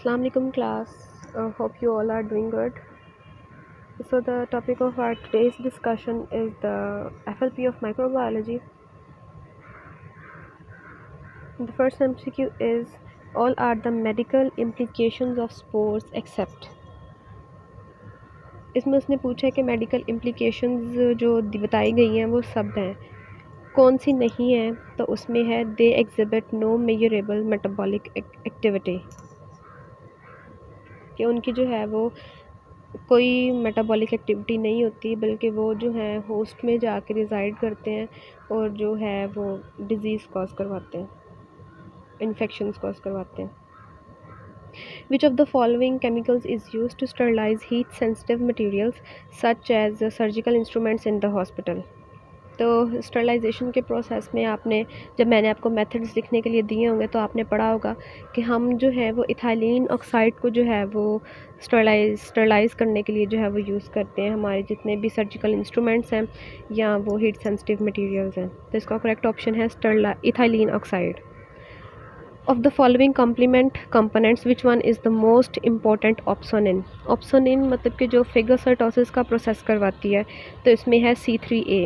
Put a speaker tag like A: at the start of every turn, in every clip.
A: Assalamu alaikum class. Hope you all are doing good. So the topic of our today's discussion is the FLP of microbiology. The first MCQ is all are the medical implications of spores except. इसमें उसने पूछा है कि medical implications जो बताई गई हैं वो सब हैं, कौन सी नहीं है, तो उसमें है they exhibit no measurable metabolic activity, कि उनकी जो है वो कोई मेटाबॉलिक एक्टिविटी नहीं होती, बल्कि वो जो है होस्ट में जाके रिज़ाइड करते हैं और जो है वो डिज़ीज़ कॉज करवाते हैं, इन्फेक्शंस कॉज करवाते हैं. Which of the following chemicals is used to sterilize heat sensitive materials such as surgical instruments in the hospital? तो स्टरलाइजेशन के प्रोसेस में आपने, जब मैंने आपको मेथड्स लिखने के लिए दिए होंगे तो आपने पढ़ा होगा कि हम जो है वो इथाइलिन ऑक्साइड को जो है वो स्टरलाइज करने के लिए जो है वो यूज़ करते हैं हमारे जितने भी सर्जिकल इंस्ट्रूमेंट्स हैं या वो हीट सेंसिटिव मटेरियल्स हैं. तो इसका करेक्ट ऑप्शन है ethylene oxide. Of the following complement components, which one is the most important opsonin? Opsonin मतलब कि जो फेगोसाइटोसिस का प्रोसेस करवाती है, तो इसमें है C3A.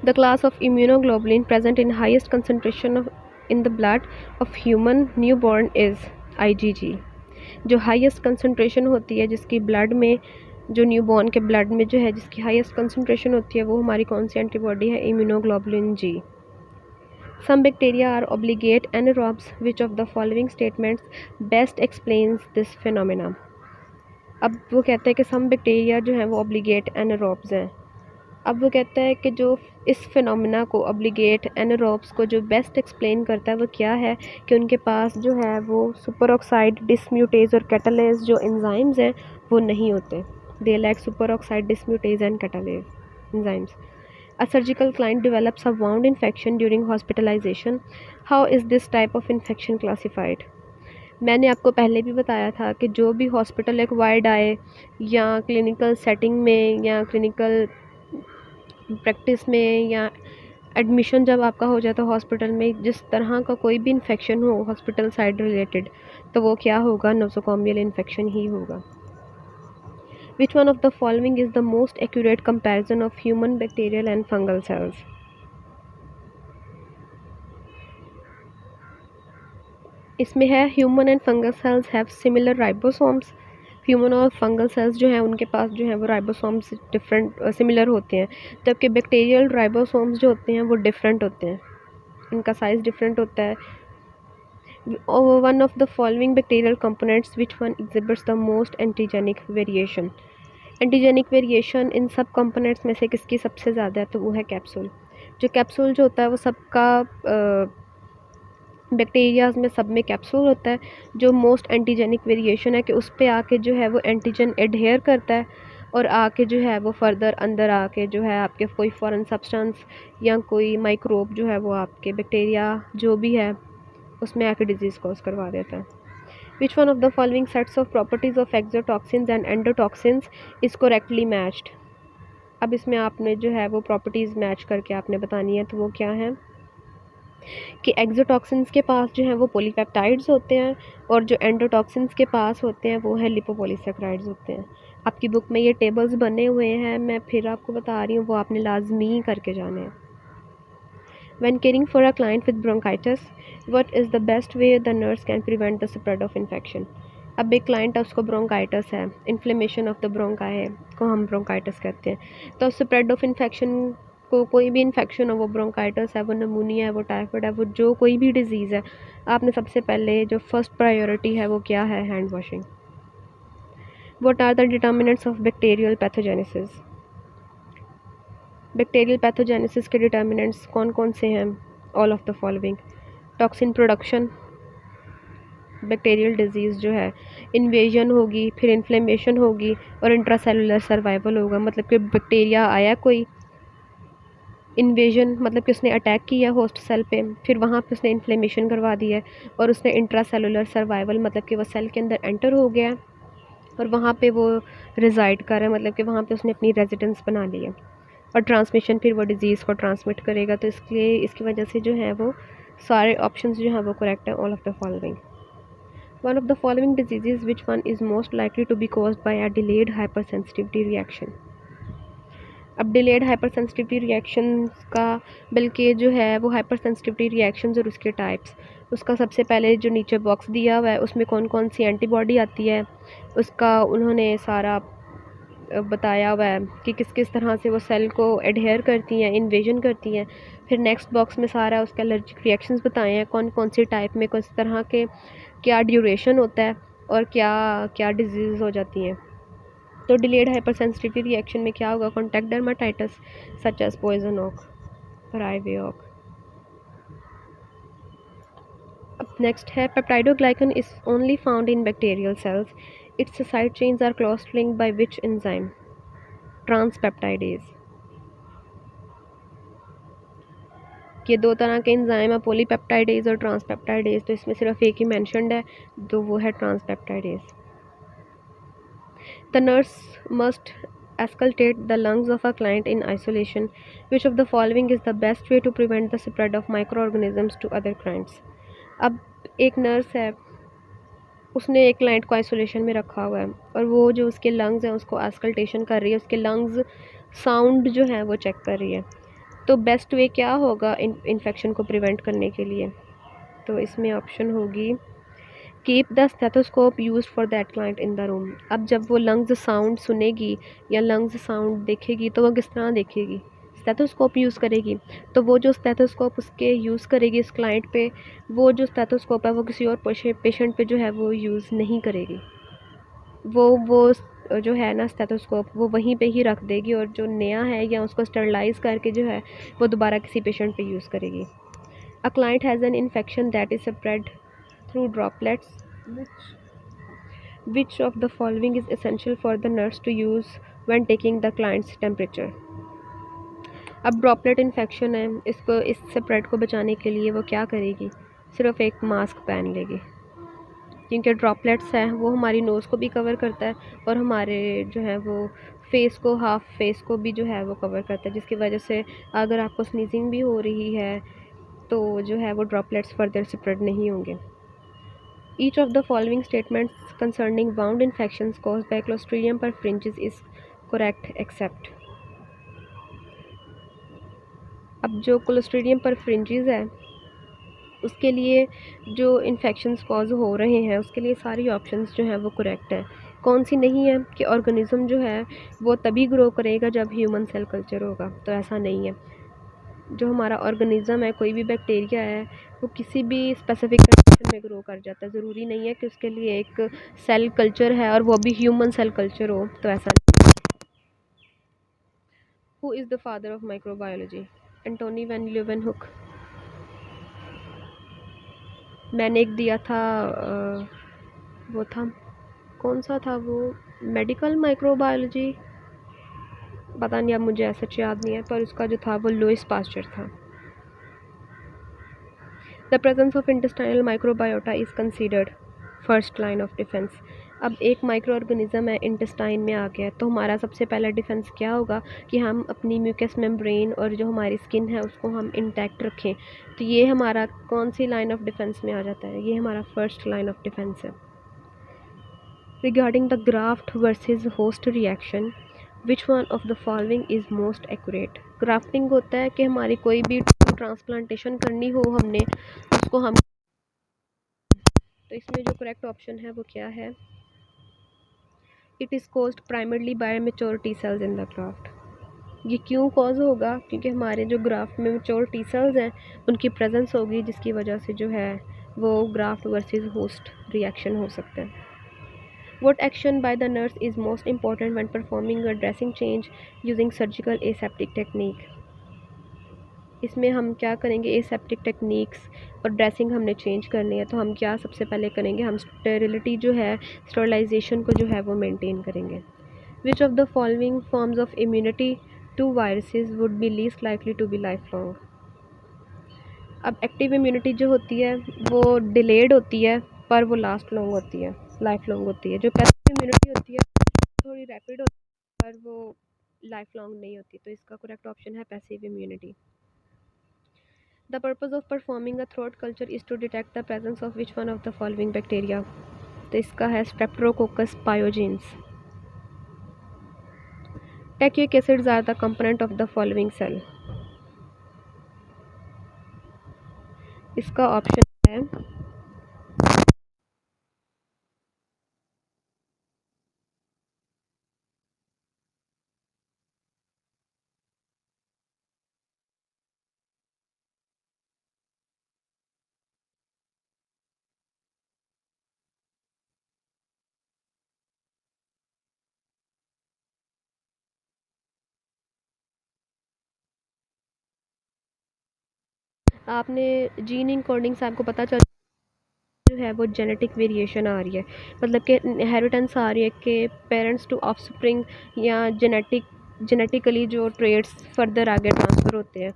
A: The class of immunoglobulin present in highest concentration in the blood of human newborn is IgG. जो हाईएस्ट कंसनट्रेशन होती है जिसकी ब्लड में, जो न्यूबॉर्न के ब्लड में जो है जिसकी हाईएस्ट कंसनट्रेशन होती है, वो हमारी कौन सी एंटीबॉडी है? Immunoglobulin G. Some bacteria are obligate anaerobes. Which of the following statements best explains this phenomena? अब वो कहता है कि some bacteria जो हैं वो obligate anaerobes हैं. अब वो कहता है कि जो इस फिनोमेना को, obligate anaerobes को जो बेस्ट एक्सप्लेन करता है वो क्या है, कि उनके पास जो है वो सुपर ऑक्साइड डिसम्यूटेज और कैटालेज जो एंजाइम्स हैं वो नहीं होते. They lack super oxide dismutase and catalase enzymes. A surgical client develops a wound infection during hospitalization. How is this type of infection classified? मैंने आपको पहले भी बताया था कि जो भी हॉस्पिटल एक्वायर्ड आए या क्लिनिकल सेटिंग में या क्लिनिकल प्रैक्टिस में या एडमिशन जब आपका हो जाता है हॉस्पिटल में, जिस तरह का कोई भी इन्फेक्शन हो हॉस्पिटल साइड रिलेटेड, तो वो क्या होगा? नोसोकोमियल इन्फेक्शन ही होगा. Which one of the following is the most accurate comparison of human bacterial and fungal cells? इसमें है human and fungal cells have similar ribosomes. Human और फंगल सेल्स जो हैं उनके पास जो है वो राइबोसोम्स डिफरेंट सिमिलर होते हैं, जबकि बैक्टीरियल राइबोसोम्स जो होते हैं वो डिफरेंट होते हैं, इनका साइज़ डिफरेंट होता है. One of the following bacterial components, which one exhibits the most antigenic variation? Antigenic variation in सब कंपोनेंट्स में से किसकी सबसे ज़्यादा है? तो वो है कैप्सूल. जो कैप्सूल जो होता है वो सबका बैक्टीरियाज में सब में कैप्सूल होता है. जो मोस्ट एंटीजेनिक वेरिएशन है कि उस पे आके जो है वो एंटीजन एडहेयर करता है और आके जो है वो फर्दर अंदर आके जो है आपके कोई फॉरेन सब्सटेंस या कोई माइक्रोब जो है वो आपके बैक्टीरिया जो भी है उसमें आके डिजीज़ कॉज करवा देता है. Which one of the following sets of properties of exotoxins and endotoxins is correctly matched? अब इसमें आपने जो है वो प्रॉपर्टीज़ मैच करके आपने बतानी है, तो वो क्या है कि एक्सोटॉक्सिन्स के पास जो है वो पॉलीपेप्टाइड्स होते हैं और जो एंडोटॉक्सिन्स के पास होते हैं वो है लिपोपॉलीसेकेराइड्स होते हैं. आपकी बुक में ये टेबल्स बने हुए हैं, मैं फिर आपको बता रही हूँ, वो आपने लाजमी करके जाने हैं. When caring for a client with bronchitis, what is the best way the nurse can prevent the spread of infection? अब एक क्लाइंट है, उसको ब्रोंकाइटिस है, इन्फ्लेमेशन ऑफ द ब्रोंका है, को हम ब्रोंकाइटिस कहते हैं. तो स्प्रेड ऑफ इन्फेक्शन को, कोई भी इन्फेक्शन हो, वो ब्रोंकाइटिस है, वो नमूनिया है, वो टाइफाइड है, वो जो कोई भी डिजीज़ है, आपने सबसे पहले जो फर्स्ट प्रायोरिटी है वो क्या है? Hand washing. What are the determinants of bacterial pathogenesis? Bacterial pathogenesis के डिटर्मिनेंट्स कौन कौन से हैं? All of the following. Toxin production, bacterial disease जो है, इन्वेजन होगी, फिर इन्फ्लेमेशन होगी और इंट्रासेलुलर सर्वाइवल होगा. मतलब कि बैक्टीरिया आया कोई, इन्वेजन मतलब कि उसने अटैक किया होस्ट सेल पे, फिर वहाँ पे उसने इन्फ्लेमेशन करवा दी है, और उसने इंट्रासेलुलर सर्वाइवल मतलब कि वो सेल के अंदर एंटर हो गया और वहाँ पे वो रिजाइड कर रहा है, मतलब कि वहाँ पे उसने अपनी रेजिडेंस बना ली है, और ट्रांसमिशन फिर वो डिज़ीज़ को ट्रांसमिट करेगा. तो इसलिए इसकी वजह से जो है वो सारे ऑप्शंस जो हैं वो करेक्ट है, all of the following. One of the following diseases which one is most likely to be caused by a delayed hyper sensitivity reaction. अब डिलेड हाइपर सेंसिटिविटी रिएक्शन का बल्कि जो है वो हाइपर सेंसिटिविटी रिएक्शंस और उसके types, उसका सबसे पहले जो नीचे बॉक्स दिया हुआ है उसमें कौन कौन सी एंटीबॉडी आती है उसका उन्होंने सारा बताया हुआ है कि किस किस तरह से वो सेल को एडहेयर करती हैं, इन्वेजन करती हैं। फिर नेक्स्ट बॉक्स में सारा उसका एलर्जिक रिएक्शंस बताए हैं, कौन कौन सी टाइप में किस तरह के क्या ड्यूरेशन होता है और क्या क्या डिजीज़ हो जाती हैं। तो डिलेड हाइपर सेंसिटिविटी रिएक्शन में क्या होगा, contact dermatitis such as poison oak और आईवी ओक। अब नेक्स्ट है peptidoglycan is only found in bacterial cells, its side chains are closed linked by which enzyme, transpeptidase. ये दो तरह के एंजाइम है, पॉलीपेप्टाइडेज और ट्रांसपेप्टाइडेज, तो इसमें सिर्फ एक ही मेंशन्ड है, तो वो है ट्रांसपेप्टाइडेज। The nurse must auscultate the lungs of a client in isolation. Which of the following is the best way to prevent the spread of microorganisms to other clients? अब एक नर्स है, उसने एक क्लाइंट को आइसोलेशन में रखा हुआ है और वो जो उसके लंग्स हैं उसको आस्कल्टेशन कर रही है, उसके लंग्स साउंड जो है वो चेक कर रही है। तो बेस्ट वे क्या होगा इन्फेक्शन को प्रिवेंट करने के लिए, तो इसमें ऑप्शन होगी keep the stethoscope use for that client in the room. अब जब वो लंग्स साउंड सुनेगी या लंग्स साउंड देखेगी तो वो किस तरह देखेगी, स्टेथोस्कोप यूज़ करेगी। तो वो जो स्टेथोस्कोप उसके यूज़ करेगी इस क्लाइंट पे, वो जो स्टेथोस्कोप है वो किसी और पेशेंट पे जो है वो यूज़ नहीं करेगी। वो जो है ना स्टेथोस्कोप वो वहीं पे ही रख देगी और जो नया है या उसको स्टरलाइज करके जो है वो दोबारा किसी पेशेंट पे यूज़ करेगी। A client has an infection that is spread through droplets. Which of the following is essential for the nurse to use when taking the client's temperature? अब ड्रॉपलेट इन्फेक्शन है, इसको इस स्प्रेड को बचाने के लिए वो क्या करेगी, सिर्फ एक मास्क पहन लेगी, क्योंकि ड्रॉपलेट्स हैं वो हमारी नोज़ को भी कवर करता है और हमारे जो है वो फेस को, हाफ फेस को भी जो है वो कवर करता है, जिसकी वजह से अगर आपको स्नीजिंग भी हो रही है तो जो है वो ड्रॉपलेट्स फर्दर स्प्रेड नहीं होंगे। Each of the following statements concerning wound infections caused by Clostridium perfringens is correct except। अब जो क्लोस्ट्रीडियम परफ्रिंजिस है उसके लिए जो इन्फेक्शंस कॉज हो रहे हैं उसके लिए सारी ऑप्शंस जो हैं वो करेक्ट है। कौन सी नहीं है कि ऑर्गेनिज्म जो है वो तभी ग्रो करेगा जब ह्यूमन सेल कल्चर होगा, तो ऐसा नहीं है। जो हमारा ऑर्गेनिज्म है, कोई भी बैक्टीरिया है, वो किसी भी स्पेसिफिक कंडीशन में ग्रो कर जाता है, ज़रूरी नहीं है कि उसके लिए एक सेल कल्चर है और वो भी ह्यूमन सेल कल्चर हो, तो ऐसा नहीं। Who is the father of microbiology? Antonie van Leeuwenhoek. मैंने एक दिया था वो था, कौन सा था वो, मेडिकल माइक्रोबायोलॉजी, पता नहीं, अब मुझे ऐसा याद नहीं है, पर उसका जो था वो लुइस पास्चर था। The presence of intestinal microbiota is considered first line of defence. अब एक माइक्रो ऑर्गेनिज्म है इंटेस्टाइन में आ गया तो हमारा सबसे पहला डिफेंस क्या होगा कि हम अपनी म्यूकस मेम्ब्रेन और जो हमारी स्किन है उसको हम इंटैक्ट रखें। तो ये हमारा कौन सी लाइन ऑफ डिफेंस में आ जाता है, ये हमारा फर्स्ट लाइन ऑफ डिफेंस है। Regarding the graft versus host reaction, which one of the following is most accurate? Grafting होता है कि हमारी कोई भी ट्रांसप्लांटेशन करनी हो हमने उसको हम, तो इसमें जो करेक्ट ऑप्शन है वो क्या है, it is caused primarily bye mature T cells in the graft. ये क्यों कॉज होगा, क्योंकि हमारे जो ग्राफ्ट में मैच्योर टी सेल्स हैं उनकी प्रेजेंस होगी, जिसकी वजह से जो है वो ग्राफ्ट वर्सेस होस्ट रिएक्शन हो सकता है। What action by the nurse is most important when performing a dressing change using surgical aseptic technique? इसमें हम क्या करेंगे, एसेप्टिक टेक्निक्स और ड्रेसिंग हमने चेंज करनी है तो हम क्या सबसे पहले करेंगे, हम स्टेरिलिटी जो है, स्टरलाइजेशन को जो है वो मेंटेन करेंगे। Which of the following forms of immunity to viruses would be least likely to be lifelong? अब एक्टिव इम्यूनिटी जो होती है वो डिलेड होती है पर वो लास्ट लॉन्ग होती है, लाइफ लॉन्ग होती है। जो पैसिव इम्यूनिटी होती है थोड़ी रैपिड होती है पर वो लाइफ लॉन्ग नहीं होती, तो इसका करेक्ट ऑप्शन है passive immunity. The purpose of performing a throat culture is to detect the presence of which one of the following bacteria. तो इसका है streptococcus pyogenes. Teichoic acids are the component of the following cell। इसका option है आपने gene encoding से आपको पता चल जो है वो जेनेटिक वेरिएशन आ रही है, मतलब कि इनहेरिटेंस आ रही है कि पेरेंट्स टू ऑफस्प्रिंग या जेनेटिकली जो ट्रेड्स फर्दर आगे ट्रांसफ़र होते हैं।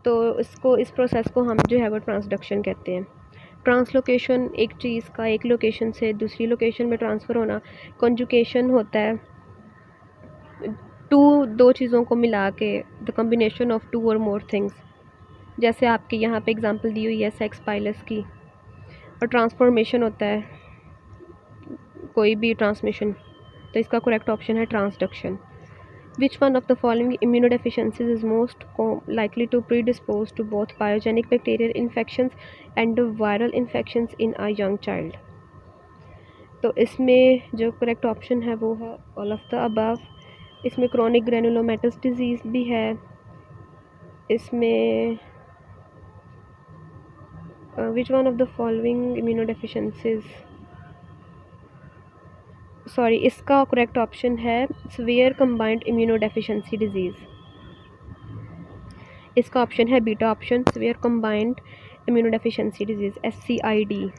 A: तो इसको इस प्रोसेस को हम जो है वो ट्रांसडक्शन कहते हैं। ट्रांसलोकेशन एक चीज़ का एक लोकेशन से दूसरी लोकेशन में ट्रांसफ़र होना। कॉन्जुगेशन होता है दो चीज़ों को मिला के, द कम्बिनेशन ऑफ टू और मोर थिंग्स। जैसे आपके यहाँ पे एग्जांपल दी हुई है सेक्स पाइलस की। और ट्रांसफॉर्मेशन होता है कोई भी ट्रांसमिशन। तो इसका करेक्ट ऑप्शन है transduction. Which one of the following immunodeficiencies is most likely to predispose to both pyogenic bacterial infections and viral infections in a young child। तो इसमें जो करेक्ट ऑप्शन है वो है ऑल ऑफ द अबव। इसमें chronic granulomatous disease भी है। इसमें which one of the following immunodeficiencies, sorry, इसका करेक्ट ऑप्शन है सीवियर कंबाइंड इम्यूनोडेफिशिएंसी डिजीज़। इसका ऑप्शन है beta option, severe combined immunodeficiency disease, SCID।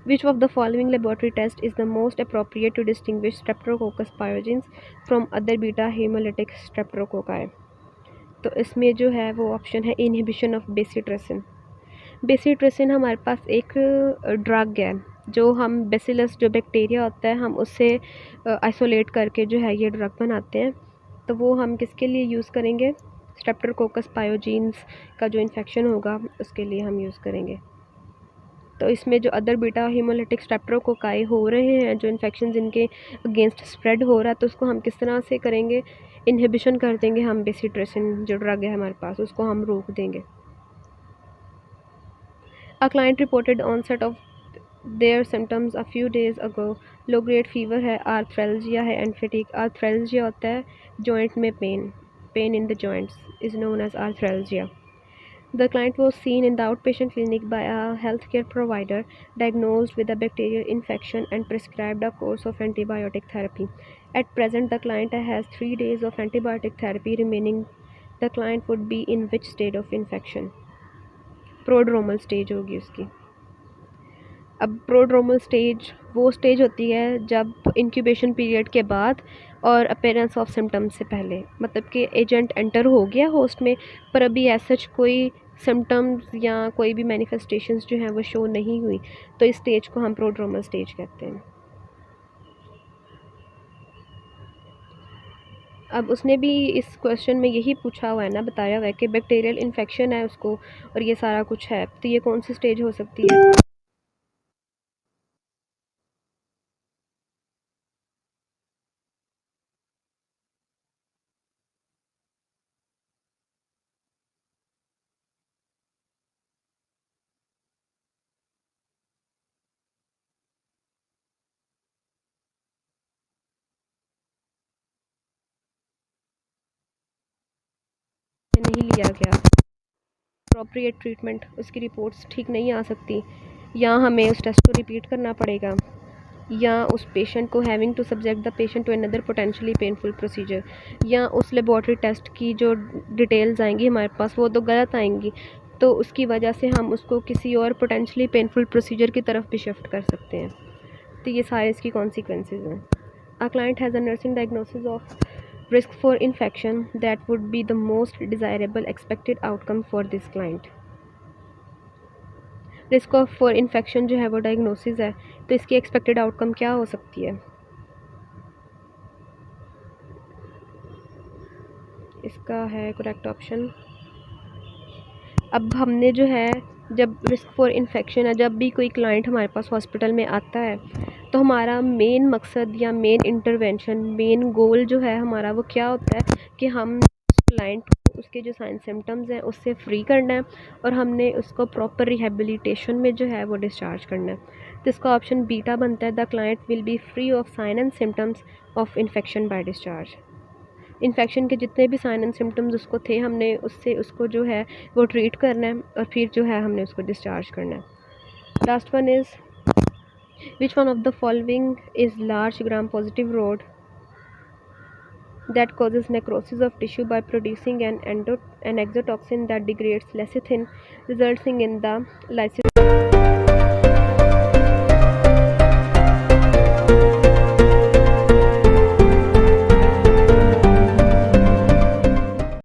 A: Which of the following laboratory test is the most appropriate to distinguish Streptococcus pyogenes from other beta hemolytic streptococci? तो इसमें जो है वो option है inhibition of bacitracin. Bacitracin हमारे पास एक drug है जो हम बेसिलस जो बैक्टीरिया होता है हम उससे आइसोलेट करके जो है ये ड्रग बनाते हैं। तो वो हम किसके लिए यूज़ करेंगे? स्ट्रेप्टोकोकस पायोजीन्स का जो इन्फेक्शन होगा उसके लिए हम यूज़ करेंगे। तो इसमें जो अदर बीटा हीमोलिटिक स्ट्रेप्टोकोकाई हो रहे हैं, जो इन्फेक्शन जिनके अगेंस्ट स्प्रेड हो रहा है, तो उसको हम किस तरह से करेंगे? इनहिबिशन कर देंगे हम, बेसिट्रेसिन जो ड्रग है हमारे पास उसको हम रोक देंगे। A client reported onset of their symptoms a few days ago. Low grade fever है, आर्थ्रेल्जिया है एंड फटीग। आर्थ्रेल्जिया होता है जॉइंट में pain in the joints is known as arthralgia. The client was seen in the outpatient clinic by a healthcare provider, diagnosed with a bacterial infection and prescribed a course of antibiotic therapy. At present, the client has 3 days of antibiotic therapy remaining. The client would be in which state of infection? Prodromal stage होगी उसकी। अब prodromal stage वो stage होती है जब incubation period के बाद और अपेरेंस ऑफ सिम्टम्स से पहले, मतलब कि एजेंट एंटर हो गया होस्ट में पर अभी ऐसा कोई सिम्टम्स या कोई भी मैनिफेस्टेशंस जो हैं वो शो नहीं हुई, तो इस स्टेज को हम प्रोड्रोमल स्टेज कहते हैं। अब उसने भी इस क्वेश्चन में यही पूछा हुआ है ना, बताया हुआ है कि बैक्टीरियल इन्फेक्शन है उसको और ये सारा कुछ है, तो ये कौन सी स्टेज हो सकती है? नहीं लिया गया अप्रोप्रिएट ट्रीटमेंट, उसकी रिपोर्ट्स ठीक नहीं आ सकती, या हमें उस टेस्ट को रिपीट करना पड़ेगा, या उस पेशेंट को having to subject the patient to another potentially painful procedure, या उस लेबॉर्ट्री टेस्ट की जो डिटेल्स आएंगी हमारे पास वो तो गलत आएंगी, तो उसकी वजह से हम उसको किसी और पोटेंशियली पेनफुल प्रोसीजर की तरफ भी शिफ्ट कर सकते हैं। तो ये सारे इसकी कॉन्सिक्वेंसेज हैं। A client has a nursing diagnosis of risk for infection that would be the most desirable expected outcome for this client। Risk of for infection जो है वो डायग्नोसिस है, तो इसकी एक्सपेक्टेड आउटकम क्या हो सकती है? इसका है करेक्ट ऑप्शन अब हमने जो है, जब रिस्क फॉर इन्फेक्शन है, जब भी कोई क्लाइंट हमारे पास हॉस्पिटल में आता है तो हमारा मेन मकसद या मेन इंटरवेंशन, मेन गोल जो है हमारा, वो क्या होता है कि हम क्लाइंट को उसके जो साइन सिम्टम्स हैं उससे फ्री करना है और हमने उसको प्रॉपर रिहेबिलिटेशन में जो है वो डिस्चार्ज करना है। तो इसका ऑप्शन बीटा बनता है, the client will be free of sine and symptoms of infection by discharge. Infection के जितने भी साइन एंड सिम्टम्स उसको थे, हमने उससे उसको जो है वो ट्रीट करना है और फिर जो है हमने उसको डिस्चार्ज करना है। Last one is, which one of the following is large gram positive road that causes necrosis of tissue by producing an exotoxin that degrades lecithin, resulting in the lysis